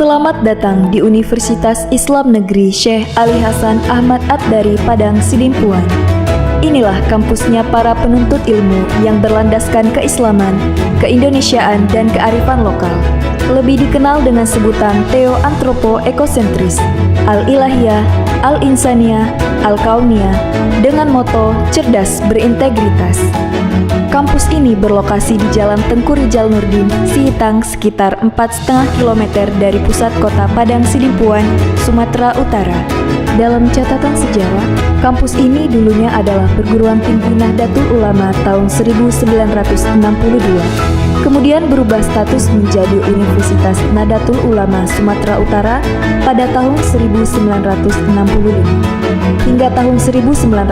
Selamat datang di Universitas Islam Negeri Syekh Ali Hasan Ahmad Ad-Dari Padang Sidimpuan. Inilah kampusnya para penuntut ilmu yang berlandaskan keislaman, keindonesiaan, dan kearifan lokal. Lebih dikenal dengan sebutan Theo-Antropo-Ekosentris, Al-Ilahiyah, Al-Insaniyah, Al-Kauniyah, dengan moto cerdas berintegritas. Kampus ini berlokasi di Jalan Tengku Rijal Nurdin, Sihitang, sekitar 4,5 km dari pusat kota Padang Sidimpuan, Sumatera Utara. Dalam catatan sejarah, kampus ini dulunya adalah perguruan tinggi Nahdlatul Ulama tahun 1962. Kemudian berubah status menjadi Universitas Nahdlatul Ulama Sumatera Utara pada tahun 1965. Hingga tahun 1968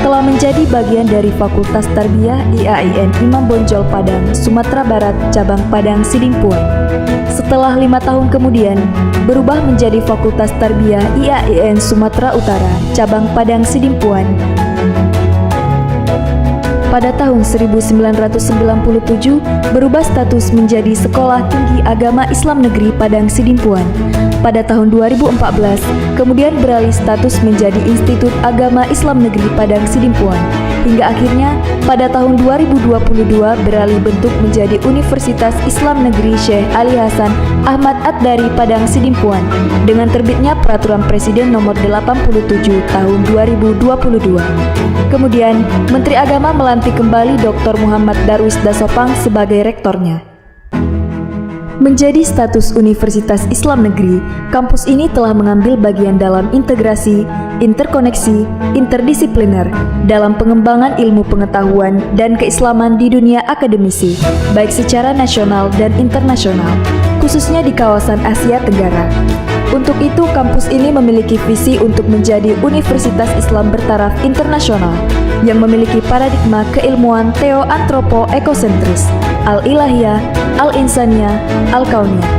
telah menjadi bagian dari Fakultas Tarbiyah IAIN Imam Bonjol Padang, Sumatera Barat, cabang Padang Sidimpuan. Setelah 5 tahun kemudian, berubah menjadi Fakultas Tarbiyah IAIN Sumatera Utara, cabang Padang Sidimpuan. Pada tahun 1997, berubah status menjadi Sekolah Tinggi Agama Islam Negeri Padang Sidimpuan. Pada tahun 2014, kemudian beralih status menjadi Institut Agama Islam Negeri Padang Sidimpuan. Hingga akhirnya, pada tahun 2022 beralih bentuk menjadi Universitas Islam Negeri Syekh Ali Hasan Ahmad Ad-Dari Padang Sidimpuan dengan terbitnya Peraturan Presiden Nomor 87 Tahun 2022. Kemudian, Menteri Agama melantik kembali Dr. Muhammad Darwis Dasopang sebagai rektornya. Menjadi status Universitas Islam Negeri, kampus ini telah mengambil bagian dalam integrasi, interkoneksi, interdisipliner dalam pengembangan ilmu pengetahuan dan keislaman di dunia akademisi, baik secara nasional dan internasional, khususnya di kawasan Asia Tenggara. Untuk itu, kampus ini memiliki visi untuk menjadi Universitas Islam bertaraf internasional yang memiliki paradigma keilmuan Theo-Antropo-Ekosentris, Al-Ilahiyah, Al-Insaniyah, Al-Kauniyah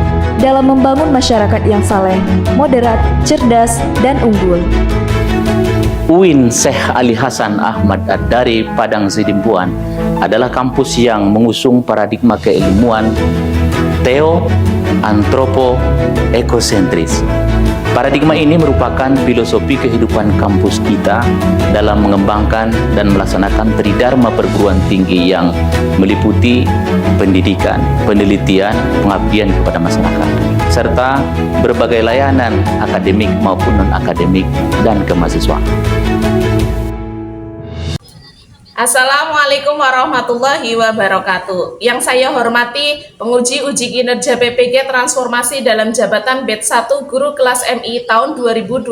dalam membangun masyarakat yang saleh, moderat, cerdas, dan unggul. UIN Syekh Ali Hasan Ahmad Ad-Dari Padang Sidimpuan adalah kampus yang mengusung paradigma keilmuan Theo-Antropo-Ekosentris. Paradigma ini merupakan filosofi kehidupan kampus kita dalam mengembangkan dan melaksanakan tridharma perguruan tinggi yang meliputi pendidikan, penelitian, pengabdian kepada masyarakat, serta berbagai layanan akademik maupun non-akademik dan kemahasiswaan. Assalamualaikum warahmatullahi wabarakatuh. Yang saya hormati penguji uji kinerja PPG Transformasi dalam Jabatan BED 1 Guru Kelas MI tahun 2025.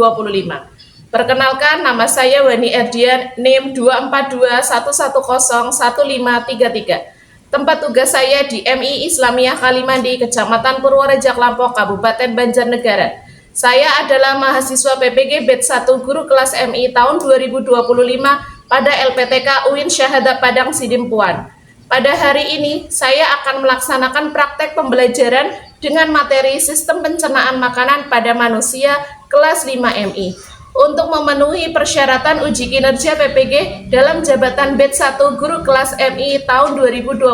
Perkenalkan, nama saya Wani Erdian, NIM 242110153. Tempat tugas saya di MI Islamiyah Kalimandi, Kecamatan Purworejo Lampok, Kabupaten Banjarnegara. Saya adalah mahasiswa PPG BED 1 Guru Kelas MI tahun 2025 pada LPTK UIN Syahada Padang Sidimpuan. Pada hari ini, saya akan melaksanakan praktek pembelajaran dengan materi Sistem Pencernaan Makanan pada Manusia kelas 5 MI untuk memenuhi persyaratan uji kinerja PPG dalam jabatan BED 1 Guru Kelas MI tahun 2025.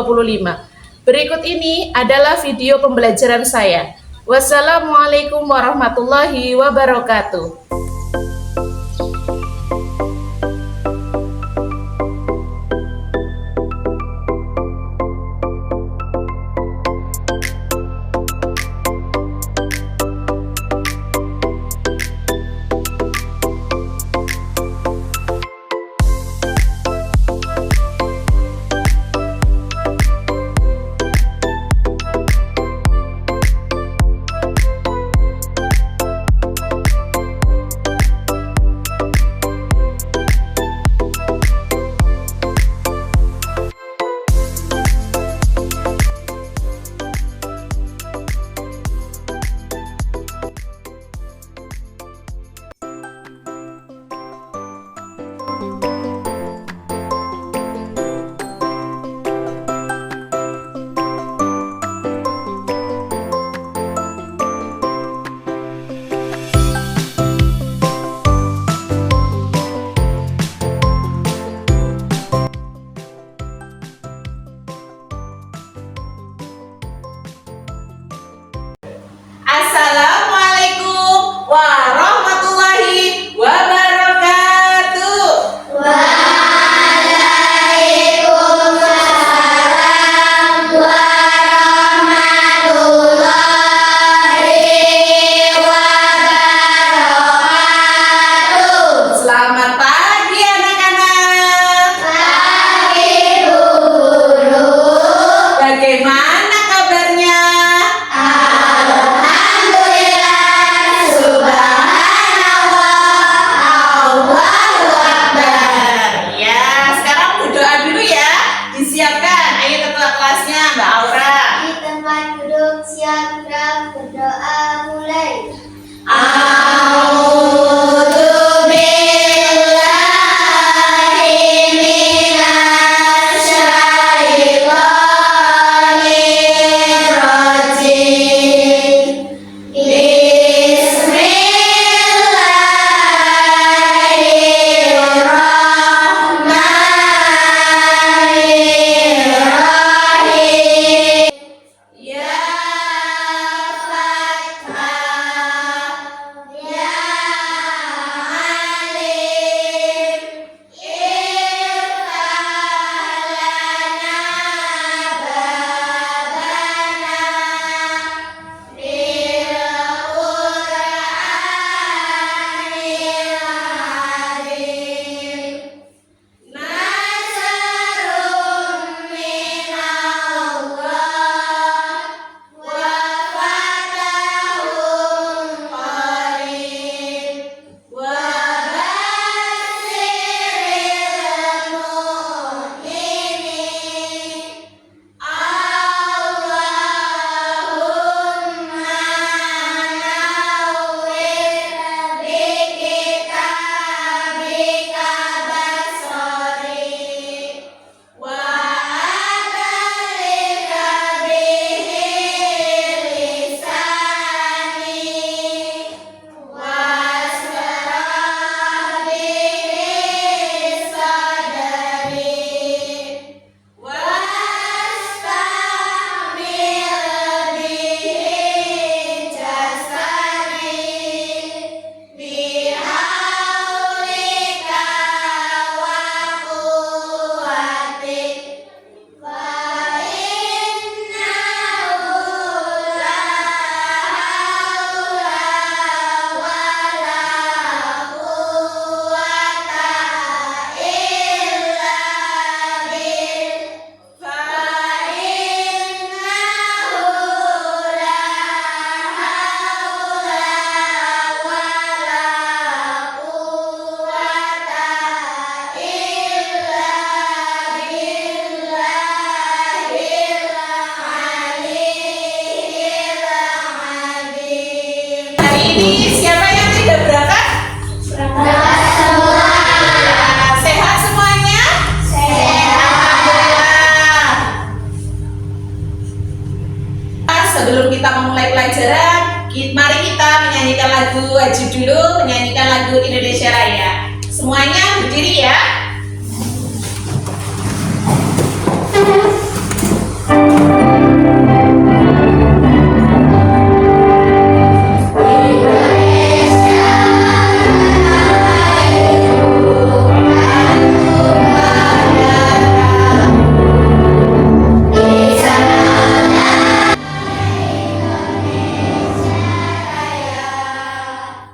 Berikut ini adalah video pembelajaran saya. Wassalamualaikum warahmatullahi wabarakatuh. Bagaimana kabarnya? Ya, sekarang berdoa dulu ya. Disiapkan. Ayo ketua kelasnya, Mbak Aura. Di tempat duduk siap gerak berdoa mulai. Ini siapa yang tidak berangkat? Sehat semuanya? Sebelum kita memulai pelajaran, mari kita menyanyikan lagu wajib dulu, menyanyikan lagu Indonesia Raya. Semuanya berdiri ya.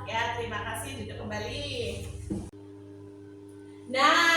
Ya, terima kasih. Duduk kembali. Nah,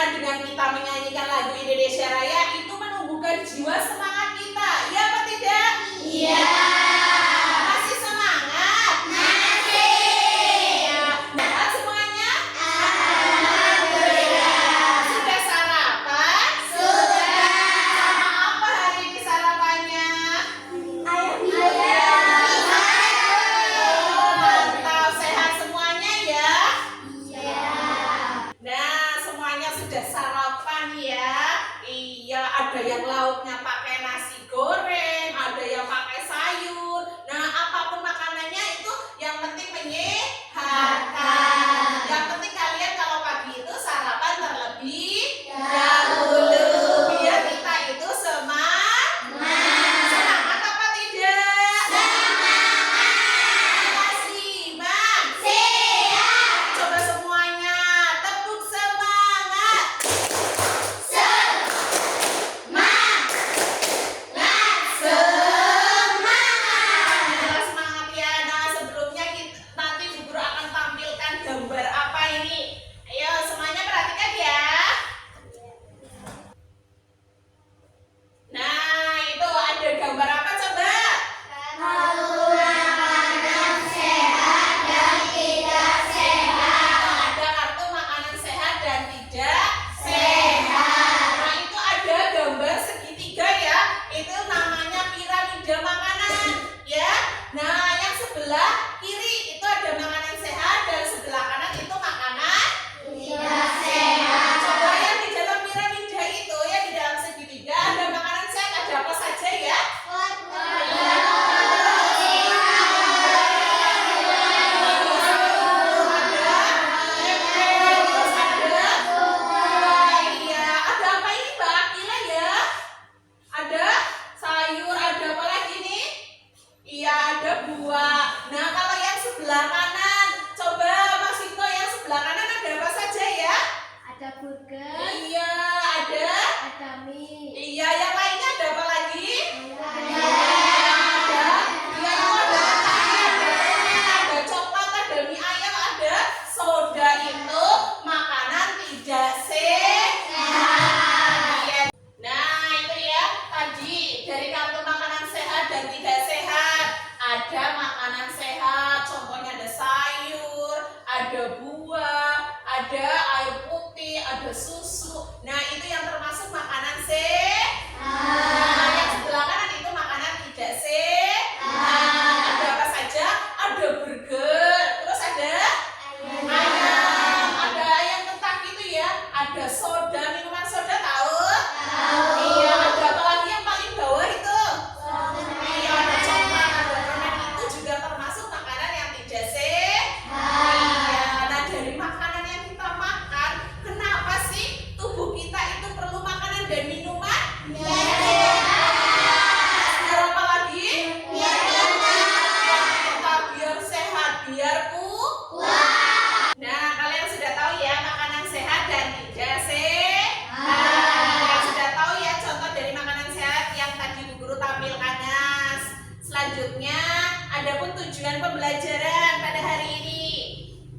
Selanjutnya, adapun tujuan pembelajaran pada hari ini,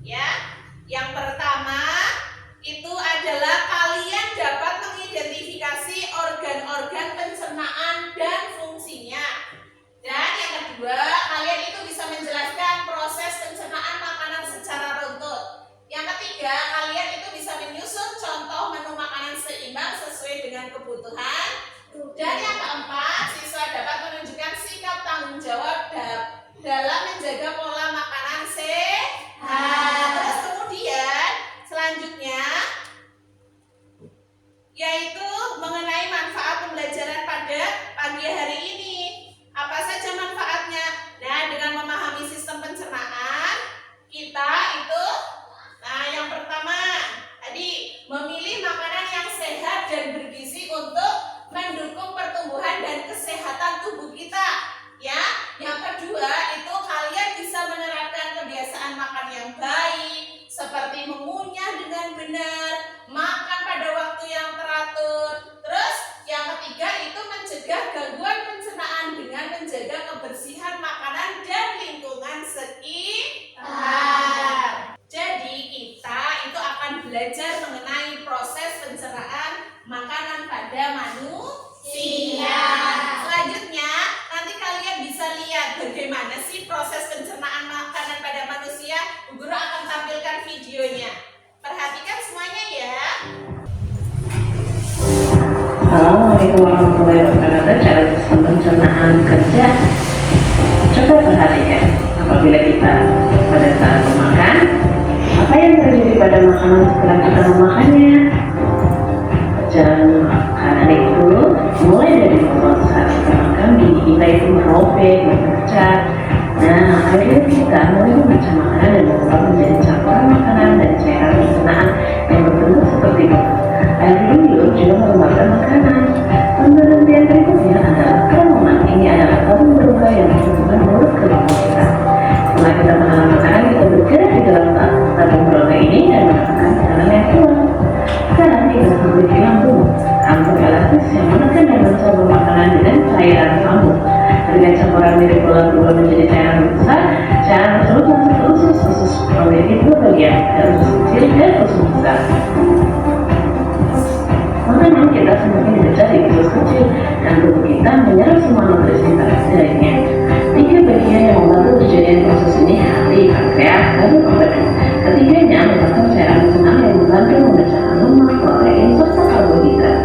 ya. Yang pertama itu adalah kalian dapat mengidentifikasi organ-organ pencernaan dan fungsinya. Dan yang kedua, kalian itu bisa menjelaskan proses pencernaan makanan secara runtut. Yang ketiga, kalian itu bisa menyusun contoh menu makanan seimbang sesuai dengan kebutuhan. Dan yang keempat, siswa dapat menunjukkan sikap tanggung jawab dalam menjaga pola makanan sehat. Terus kemudian selanjutnya yaitu mengenai manfaat pembelajaran pada pagi hari ini. Apa saja manfaatnya? Nah, dengan memahami sistem pencernaan kita itu, nah yang pertama tadi memilih makanan yang sehat dan bergizi untuk mendukung pertumbuhan dan kesehatan tubuh kita, ya. Yang kedua itu kalian bisa menerapkan kebiasaan makan yang baik seperti mengunyah dengan benar, makan pada waktu yang teratur. Terus yang ketiga itu mencegah gangguan pencernaan dengan menjaga kebersihan makanan dan lingkungan sekitar. Jadi kita itu akan belajar mengenai proses pencernaan makanan pada manusia. Selanjutnya nanti kalian bisa lihat bagaimana sih proses pencernaan makanan pada manusia. Bu Guru akan tampilkan videonya. Perhatikan semuanya ya. Assalamualaikum warahmatullahi wabarakatuh. Cara sistem pencernaan kerja. Coba perhatikan apabila kita pada saat memakan, apa yang terjadi pada makanan setelah kita memakannya? Perjalanan makanan itu mulai dari awal saat kita makan, gigi kita itu merobek, berpecah. Nah, akhirnya kita mulai membaca makanan dan mengubah menjadi campuran makanan dan cairan pencernaan yang berbentuk seperti itu. Air liur juga mengembangkan makanan. Pemberhentian berikutnya adalah kerongkongan. Ini adalah tabung berbuka yang menghubungkan mulut ke lambung kita. Setelah kita menelan makanan, kita bergerak di dalam tabung berbuka ini dan mendapatkan makanan yang keluar. Sekarang kita memiliki lambung. Lambung elastis yang menekan dan mencampur makanan dengan cairan lambung. Dengan campuran mirip bola berubah menjadi cairan besar, cairan tersebut masuk ke usus memiliki dua bagian, usus kecil dan usus besar. Makanan kita semakin dibesar di usus kecil dan tubuh kita menyerap semua nutrisi lainnya. Tiga bagian yang membantu terjadinya proses ini: hati, pankreas, dan empedu. Ketiganya merupakan cairan pencernaan yang membantu memecahkan lemak, protein, serta karbohidrat.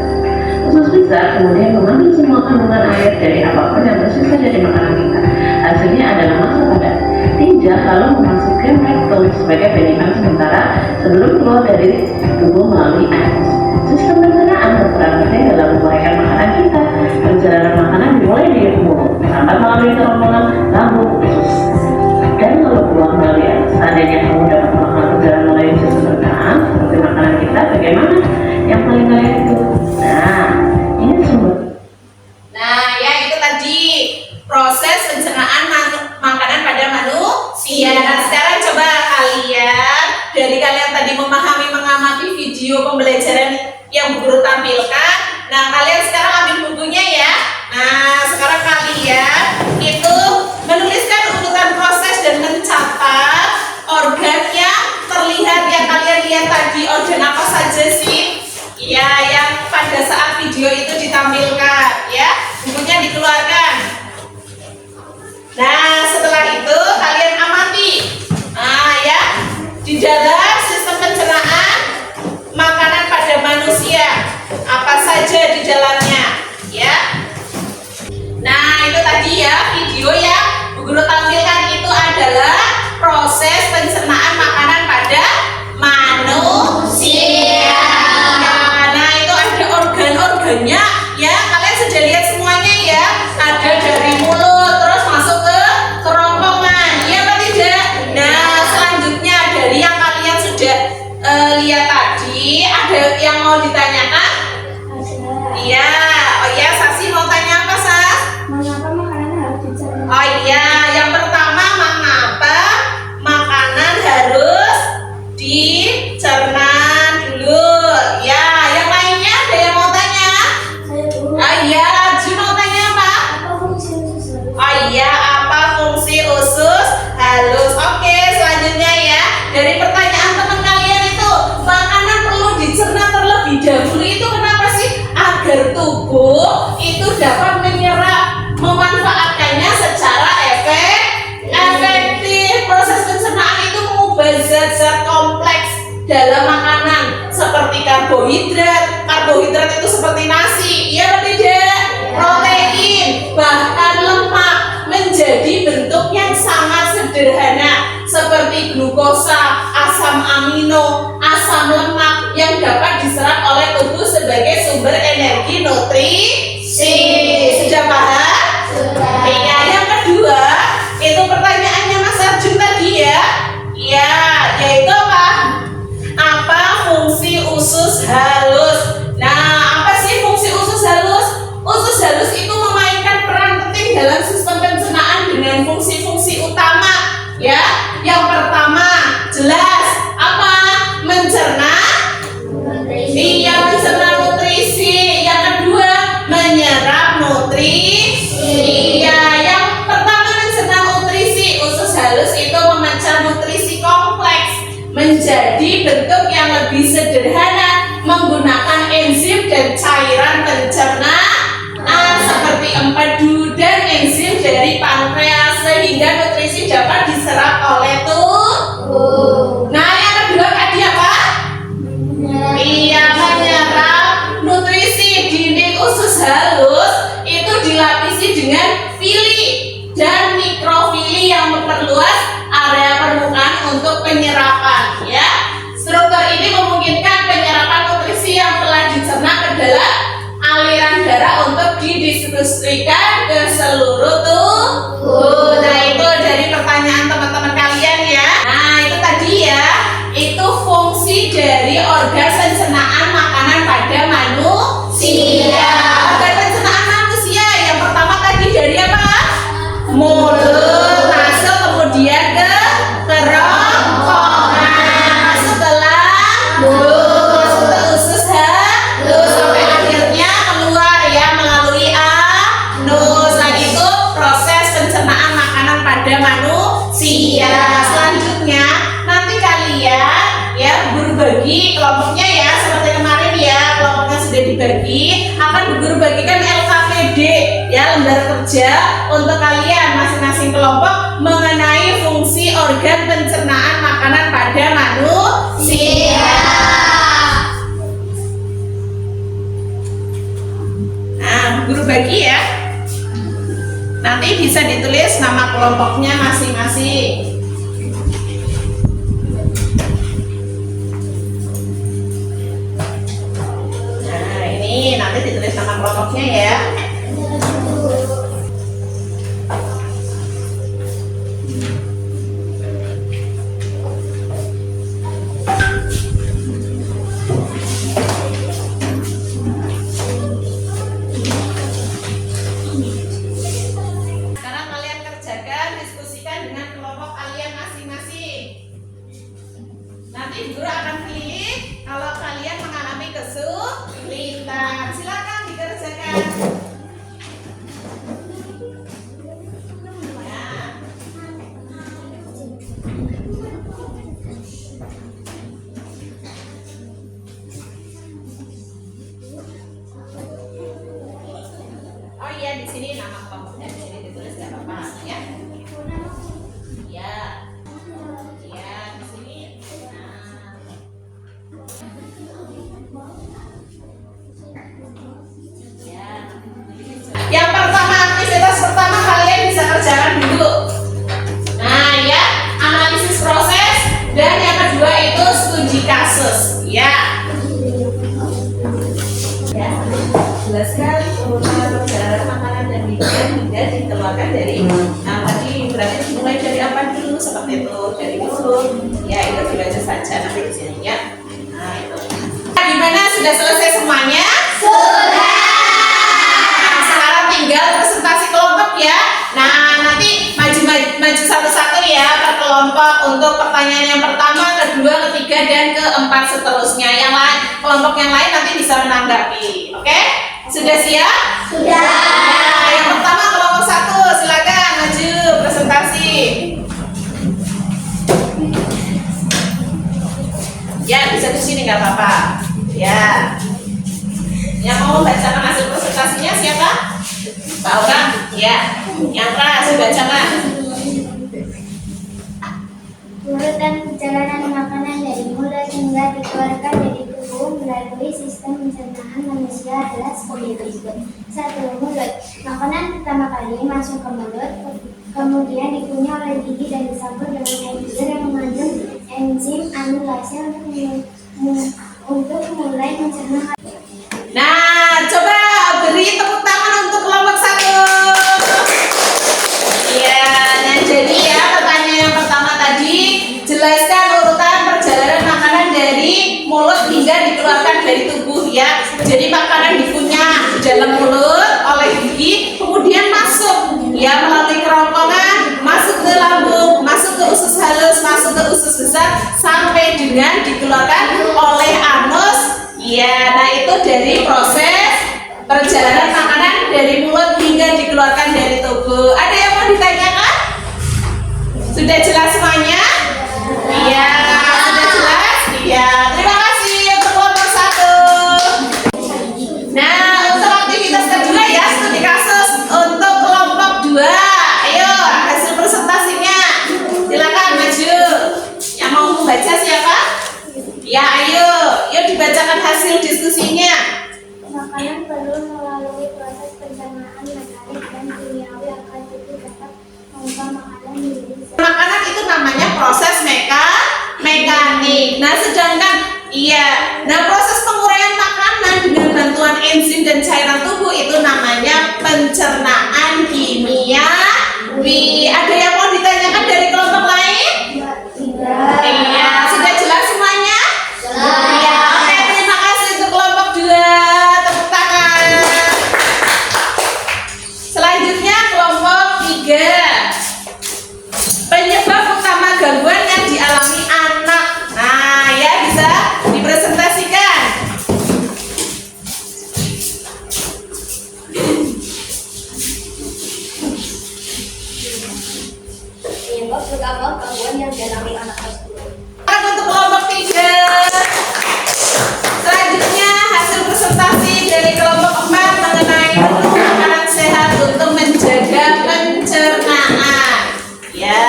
Usus besar kemudian mengambil semua kandungan air dari apapun yang tersisa dari makanan kita. Hasilnya adalah massa padat. Tinja lalu memasukkan rektum sebagai penyimpanan sementara sebelum keluar dari tubuh melalui anus. Sistem pencernaan berperan penting dalam menguraikan makanan kita. Perjalanan makanan dimulai di mulut, sampai melalui kerongkongan, lambung, usus, dan lalu keluar melalui anus. Seandainya kamu dapat melakukan perjalanan melalui sistem pencernaan seperti makanan kita, bagaimana? Yang paling layak itu. Nah, ini sumber. Nah, ya itu tadi proses pencernaan makanan pada manusia. Nah, sekarang coba kalian tadi mengamati video pembelajaran yang Bu Guru tampilkan. Nah, kalian sekarang ambil bukunya ya. Nah, sekarang kalian itu menuliskan urutan proses dan mencatat organ yang terlihat yang kalian lihat tadi. Organ apa saja sih? Ya, yang pada saat video itu ditampilkan ya. Bukunya dikeluarkan. Nah, setelah itu kalian amati. Nah, ya, di dalam sistem pencernaan makanan pada manusia apa saja di dalamnya, ya. Nah, itu tadi ya video yang Bu Guru tampilkan itu adalah proses pencernaan makanan pada manusia. Nah, itu ada organ-organnya ya. Kalian sudah lihat semuanya ya. Ada dari mulut terus masuk ke kerongkongan. Iya apa tidak? Nah, selanjutnya dari yang kalian sudah lihat tadi, ada yang mau ditanyakan? Iya. Oh iya, Sasi mau tanya apa, Sas? Mengapa makanan harus dicerna? Oh iya, yang pertama mengapa makanan tubuh itu dapat menyerap, memanfaatkannya secara efektif. Proses pencernaan itu mengubah zat-zat kompleks dalam makanan seperti karbohidrat. Karbohidrat itu seperti nasi, iya atau tidak? Protein, bahkan lemak menjadi bentuk yang sangat sederhana seperti glukosa, asam amino, asam lemak yang dapat diserap oleh tubuh sebagai sumber energi nutrisi. Sudah paham? Sudah. Iya, yang kedua itu pertanyaannya Mas Arjun tadi ya. Iya, yaitu apa? Apa fungsi usus halus? Nah, apa sih fungsi usus halus? Usus halus itu memainkan peran penting dalam sistem pencernaan dengan fungsi-fungsi utama. Ya, yang pertama jelas apa? Mencerna. Iya, mencerna nutrisi. Yang kedua menyerap nutrisi. Iya, yang pertama mencerna nutrisi. Usus halus itu memecah nutrisi kompleks menjadi bentuk yang lebih sederhana menggunakan enzim dan cairan pencernaan seperti empedu dan enzim dari pankreas sehingga nutrisi dapat diserap oleh tubuh. Nah, yang kedua tadi apa? Iya, menyerap nutrisi. Dinding usus halus itu dilapisi dengan fili dan mikrofili yang memperluas area permukaan untuk penyerapan. Ya, struktur ini memungkinkan penyerapan nutrisi yang telah dicerna ke dalam aliran darah untuk didistribusikan ke seluruh tubuh. Nah, itu dari pertanyaan teman-teman kalian ya. Nah, itu tadi ya, itu fungsi dari organ pencernaan makanan pada manusia. Organ pencernaan manusia yang pertama tadi dari apa? Mulut, masuk kemudian ke kerongkongan, masuk ke lambung, masuk ke usus halus sampai akhirnya keluar ya melalui anus. Nah, itu proses pencernaan makanan pada manusia. Selanjutnya nanti kalian ya guru bagi kelompoknya ya seperti kemarin ya, kelompoknya sudah dibagi, akan guru bagikan LKPD ya, lembar kerja untuk kalian masing-masing kelompok mengenai fungsi organ pencernaan makanan pada manusia. Nah, guru bagi ya. Nanti bisa ditulis nama kelompoknya masing-masing. Nah, ini nanti ditulis nama kelompoknya ya. Sekarang kalian kerjakan, diskusikan dengan kelompok kalian masing-masing. Nanti guru akan pilih kalau kalian mengalami kesulitan. Silakan dikerjakan. Nah. Oh iya, di sini nama kelompoknya di sini ditulis nggak apa-apa ya. Ya, ya di sini. Nah. Ya. Yang pertama, aktivitas pertama kalian bisa kerjakan dulu. Nah ya, analisis proses, dan yang kedua itu studi kasus. Ya. Ya, jelaskan urutan perjalanan makanan dan minuman hingga dikeluarkan dari tadi berarti mulai dari apa dulu seperti itu, dari mulut. Ya, itu dibaca saja nanti di sini ya. Nah, itu. Nah, gimana, sudah selesai semuanya? Sudah. Nah, sekarang tinggal presentasi kelompok ya. Nah, nanti maju satu-satu ya per kelompok untuk pertanyaan yang pertama, kedua, ketiga, dan keempat seterusnya. Yang lain, kelompok yang lain nanti bisa menanggapi. Oke? Sudah siap? Sudah. Nah, yang pertama kelompok 1, silakan maju presentasi. Ya, bisa di sini nggak apa-apa. Ya. Yang mau membacakan hasil presentasi Ya, yang keras dibacakan. Urutan perjalanan makanan dari mulut hingga dikeluarkan dari tubuh melalui sistem pencernaan manusia adalah sebagai berikut. 1. Mulut. Makanan pertama kali masuk ke mulut, kemudian dikunyah oleh gigi dan disampur dengan air liur yang mengandung enzim amilase untuk mulai mencerna. Nah, coba beri tepuk tangan untuk kelompok 1. Iya, nah jadi ya pertanyaan yang pertama tadi, jelaskan urutan perjalanan makanan dari mulut hingga dikeluarkan dari tubuh ya. Jadi makanan dikunyah di dalam mulut oleh gigi, kemudian masuk ya melalui kerongkongan, masuk ke lambung, masuk ke usus halus, masuk ke usus besar, sampai dengan dikeluarkan oleh anus. Ya, nah itu dari proses perjalanan makanan dari mulut hingga dikeluarkan dari tubuh. Ada yang mau ditanyakan? Sudah jelas semuanya? Iya, sudah jelas? Iya, terima kasih untuk kelompok 1. Nah, untuk aktivitas kedua ya, studi kasus untuk kelompok 2. Ayo, hasil presentasinya. Silakan maju. Yang mau membaca siapa? Ya, ayo. Yuk dibacakan hasil diskusinya. Makanan perlu melalui proses pencernaan mekanik dan kimiawi agar tubuh dapat mengubah makanan menjadi zat. Makanan itu namanya proses mekanik. Nah, sedangkan proses penguraian makanan dengan bantuan enzim dan cairan tubuh itu namanya pencernaan kimiawi. Ada yang mau ditanyakan dari kelompok lain? Iya, sudah jelas semuanya? Iya, oke, terima kasih untuk kelompok 2. Tepuk tangan. Selanjutnya kelompok 3. Penyebab utama gangguan yang dialami anak. Nah, ya bisa dipresentasikan. Penyebab utama gangguan yang dialami anak tersebut. Untuk kelompok 3. Selanjutnya hasil presentasi dari kelompok 4 mengenai menu makanan sehat untuk menjaga pencernaan. Ya.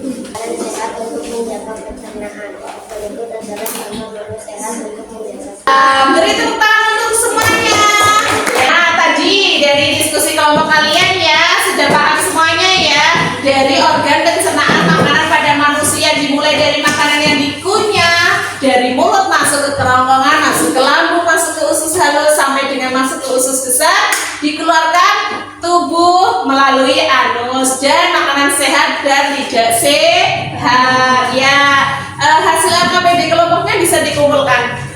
Makanan sehat untuk menjaga pencernaan. Berikut adalah contoh menu sehat untuk menjaga. Beri tepuk tangan untuk semuanya. Nah, tadi dari diskusi kelompok kalian ya sudah paham semuanya ya. Dari organ pencernaan makanan pada manusia dimulai dari makanan yang dikunyah, dari mulut masuk ke kerongkongan, masuk ke lambung, masuk ke usus halus sampai dengan masuk ke usus besar, dikeluarkan tubuh melalui anus, dan makanan sehat dan tidak sehat ya. Hasil LKPD kelompoknya bisa dikumpulkan.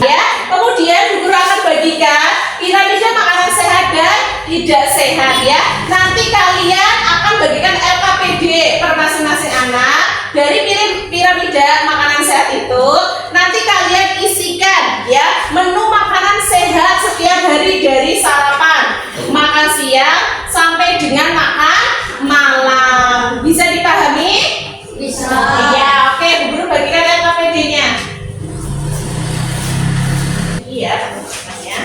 Ya, kemudian Bu Guru akan bagikan piramida makanan sehat dan tidak sehat ya. Nanti kalian akan bagikan LKPD per masing-masing anak dari piramida makanan sehat itu. Nanti kalian isikan ya menu makanan sehat setiap hari dari sarapan, makan siang sampai dengan makan malam. Bisa dipahami? Bisa. Ya, oke, Bu Guru bagikan LKPD-nya. Iya, ya.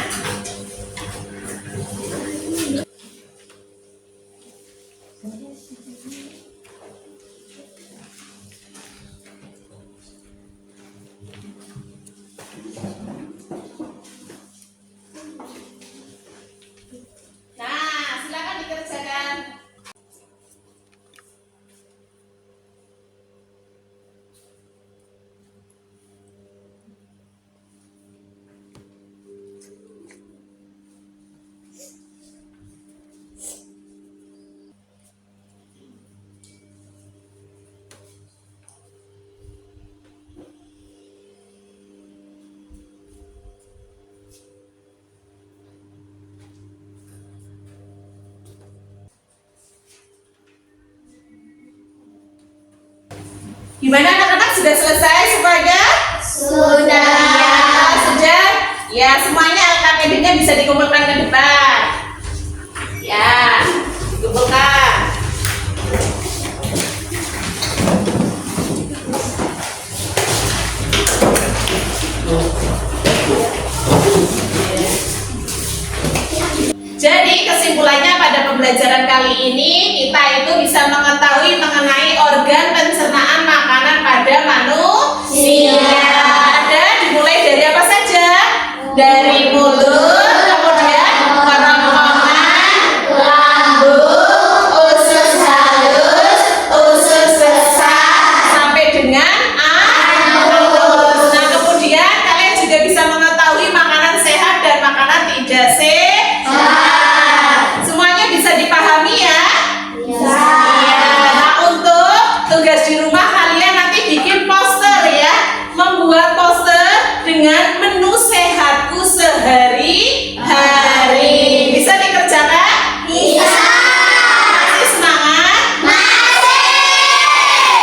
Nah, silakan dikerjakan. Gimana anak-anak, sudah selesai semuanya? Sudah. Sudah? Ya, semuanya LKPD-nya bisa dikumpulkan ke depan. Ya, dikumpulkan. tugas di rumah kalian nanti bikin poster ya. Membuat poster dengan menu sehatku sehari-hari. Bisa dikerjakan? Bisa. Masih semangat? Masih.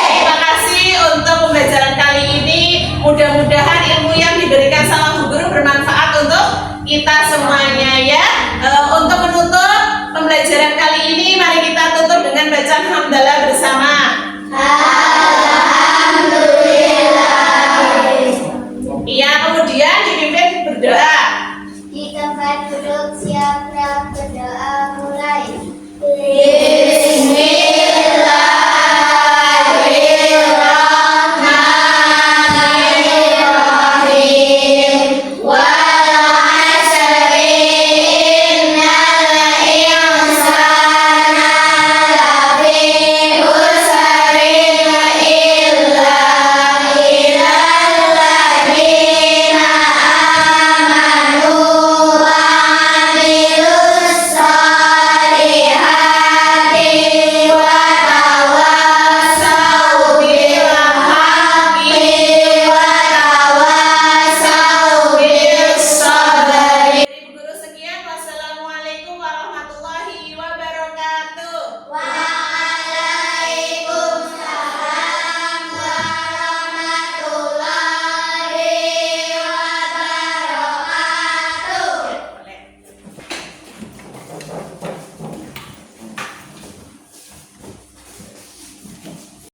Terima kasih untuk pembelajaran kali ini. Mudah-mudahan ilmu yang diberikan sama Bu Guru bermanfaat untuk kita semuanya ya. Untuk menutup pembelajaran kali ini, mari kita tutup dengan bacaan hamdalah bersama.